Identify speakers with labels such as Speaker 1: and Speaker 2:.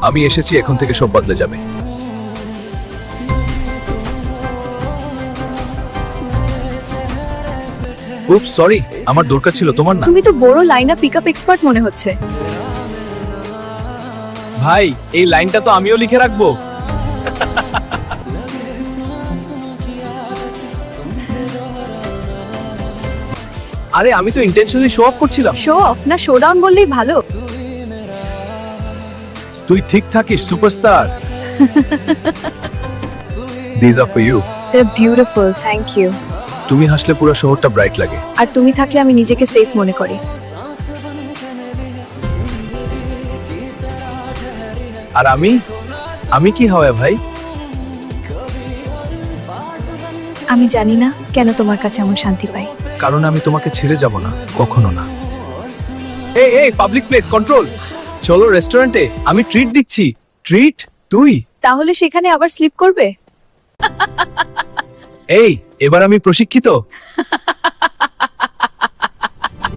Speaker 1: আমি এসেছি, এখন থেকে সব বদলে যাবে। উপ সরি, আমার দরকার ছিল, তোমার না।
Speaker 2: তুমি তো বড় লাইনা পিকআপ এক্সপার্ট মনে হচ্ছে।
Speaker 1: ভাই, এই লাইনটা তো আমিও লিখে রাখবো। আরে আমি তো ইন্টেনশনালি শো অফ করছিলাম।
Speaker 2: শো অফ না শো ডাউন বললেই ভালো।
Speaker 1: তুই ঠিক থাকিস superstar. This are for you.
Speaker 2: They are beautiful, thank you.
Speaker 1: তুমি হাসলে পুরো শহরটা ব্রাইট লাগে।
Speaker 2: আর তুমি থাকলে আমি নিজেকে সেফ মনে করি।
Speaker 1: আর আমি কি হবে ভাই?
Speaker 2: আমি জানি না কেন তোমার কাছে এমন শান্তি পাই।
Speaker 1: কারণ আমি তোমাকে ছেড়ে যাব না, কখনো না। এই এই পাবলিক প্লেস, কন্ট্রোল। চলো রেস্টুরেন্টে, আমি ট্রিট দিচ্ছি। ট্রিট? তুই?
Speaker 2: তাহলে সেখানে আবার স্লিপ করবে?
Speaker 1: এই, এবার আমি প্রশিক্ষিত।